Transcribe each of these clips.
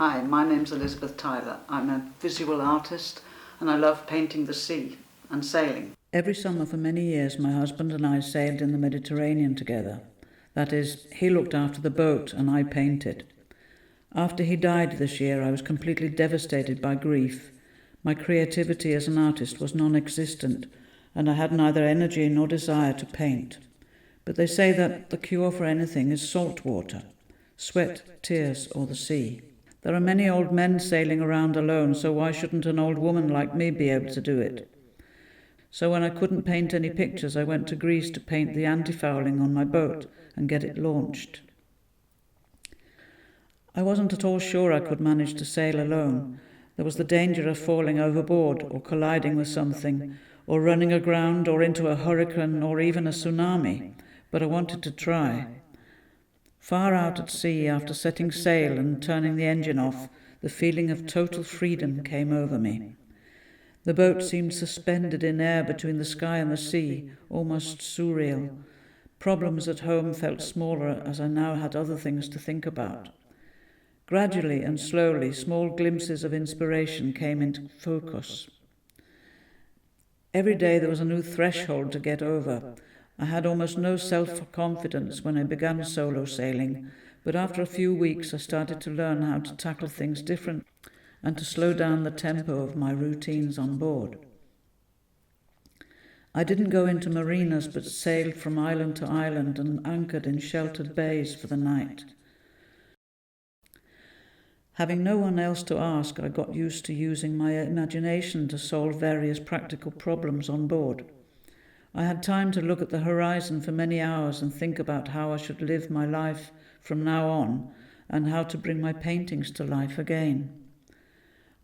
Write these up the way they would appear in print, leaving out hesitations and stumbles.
Hi, my name's Elizabeth Tyler. I'm a visual artist and I love painting the sea and sailing. Every summer for many years my husband and I sailed in the Mediterranean together. That is, he looked after the boat and I painted. After he died this year I was completely devastated by grief. My creativity as an artist was non-existent and I had neither energy nor desire to paint. But they say that the cure for anything is salt water, sweat, tears or the sea. There are many old men sailing around alone, so why shouldn't an old woman like me be able to do it? So when I couldn't paint any pictures, I went to Greece to paint the anti-fouling on my boat and get it launched. I wasn't at all sure I could manage to sail alone. There was the danger of falling overboard or colliding with something, or running aground or into a hurricane or even a tsunami, but I wanted to try. Far out at sea, after setting sail and turning the engine off, the feeling of total freedom came over me. The boat seemed suspended in air between the sky and the sea, almost surreal. Problems at home felt smaller as I now had other things to think about. Gradually and slowly, small glimpses of inspiration came into focus. Every day there was a new threshold to get over. I had almost no self-confidence when I began solo sailing, but after a few weeks I started to learn how to tackle things differently and to slow down the tempo of my routines on board. I didn't go into marinas but sailed from island to island and anchored in sheltered bays for the night. Having no one else to ask, I got used to using my imagination to solve various practical problems on board. I had time to look at the horizon for many hours and think about how I should live my life from now on and how to bring my paintings to life again.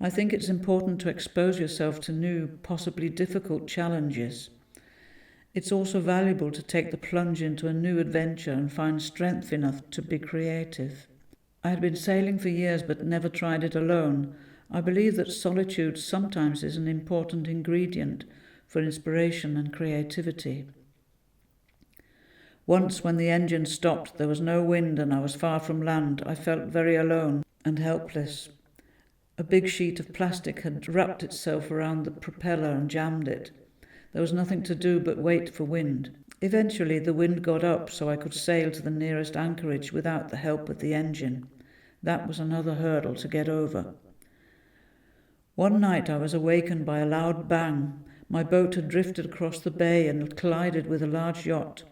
I think it's important to expose yourself to new, possibly difficult challenges. It's also valuable to take the plunge into a new adventure and find strength enough to be creative. I had been sailing for years but never tried it alone. I believe that solitude sometimes is an important ingredient for inspiration and creativity. Once, when the engine stopped, there was no wind and I was far from land, I felt very alone and helpless. A big sheet of plastic had wrapped itself around the propeller and jammed it. There was nothing to do but wait for wind. Eventually the wind got up so I could sail to the nearest anchorage without the help of the engine. That was another hurdle to get over. One night I was awakened by a loud bang. My boat had drifted across the bay and collided with a large yacht.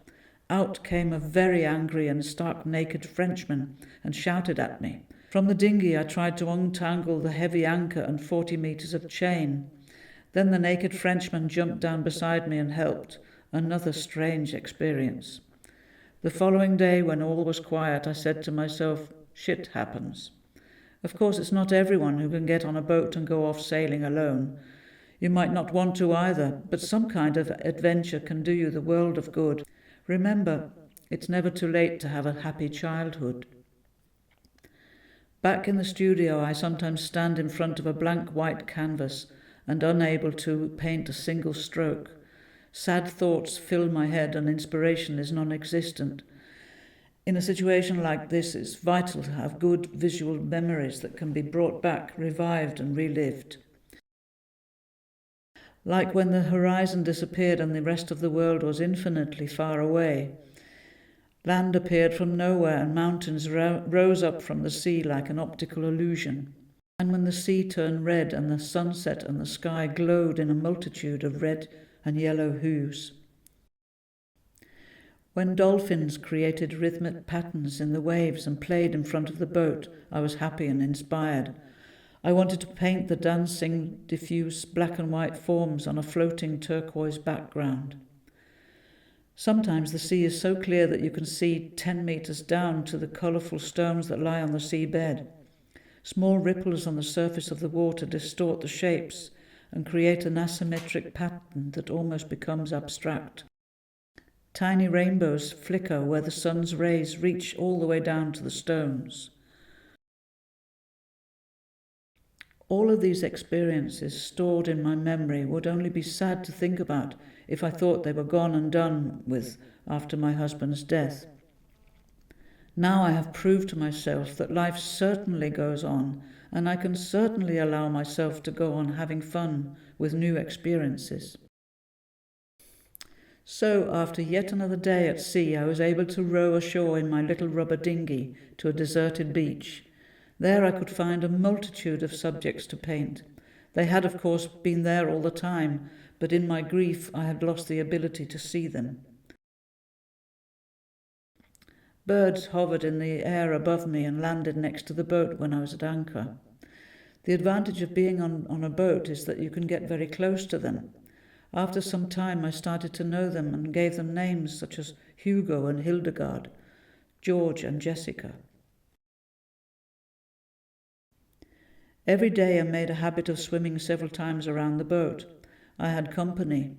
Out came a very angry and stark naked Frenchman and shouted at me. From the dinghy I tried to untangle the heavy anchor and 40 meters of chain. Then the naked Frenchman jumped down beside me and helped. Another strange experience. The following day, when all was quiet, I said to myself, shit happens. Of course, it's not everyone who can get on a boat and go off sailing alone. You might not want to either, but some kind of adventure can do you the world of good. Remember, it's never too late to have a happy childhood. Back in the studio, I sometimes stand in front of a blank white canvas and unable to paint a single stroke. Sad thoughts fill my head and inspiration is non-existent. In a situation like this, it's vital to have good visual memories that can be brought back, revived and relived. Like when the horizon disappeared and the rest of the world was infinitely far away. Land appeared from nowhere and mountains rose up from the sea like an optical illusion. And when the sea turned red and the sunset and the sky glowed in a multitude of red and yellow hues. When dolphins created rhythmic patterns in the waves and played in front of the boat, I was happy and inspired. I wanted to paint the dancing, diffuse black and white forms on a floating turquoise background. Sometimes the sea is so clear that you can see 10 meters down to the colourful stones that lie on the seabed. Small ripples on the surface of the water distort the shapes and create an asymmetric pattern that almost becomes abstract. Tiny rainbows flicker where the sun's rays reach all the way down to the stones. All of these experiences stored in my memory would only be sad to think about if I thought they were gone and done with after my husband's death. Now I have proved to myself that life certainly goes on and I can certainly allow myself to go on having fun with new experiences. So, after yet another day at sea, I was able to row ashore in my little rubber dinghy to a deserted beach. There I could find a multitude of subjects to paint. They had, of course, been there all the time, but in my grief I had lost the ability to see them. Birds hovered in the air above me and landed next to the boat when I was at anchor. The advantage of being on a boat is that you can get very close to them. After some time I started to know them and gave them names such as Hugo and Hildegard, George and Jessica. Every day I made a habit of swimming several times around the boat. I had company.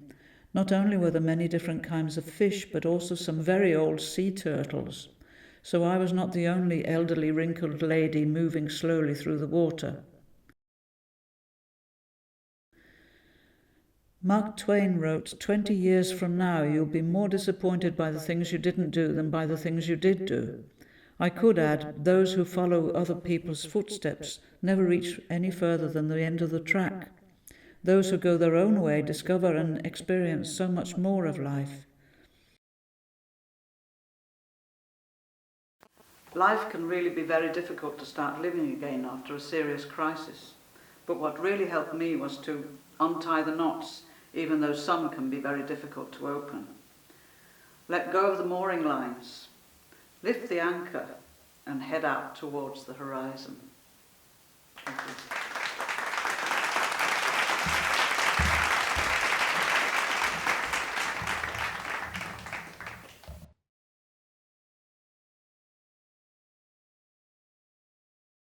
Not only were there many different kinds of fish, but also some very old sea turtles. So I was not the only elderly wrinkled lady moving slowly through the water. Mark Twain wrote, 20 years from now you'll be more disappointed by the things you didn't do than by the things you did do. I could add, those who follow other people's footsteps never reach any further than the end of the track. Those who go their own way discover and experience so much more of life. Life can really be very difficult to start living again after a serious crisis. But what really helped me was to untie the knots, even though some can be very difficult to open. Let go of the mooring lines, lift the anchor, and head out towards the horizon. Thank you.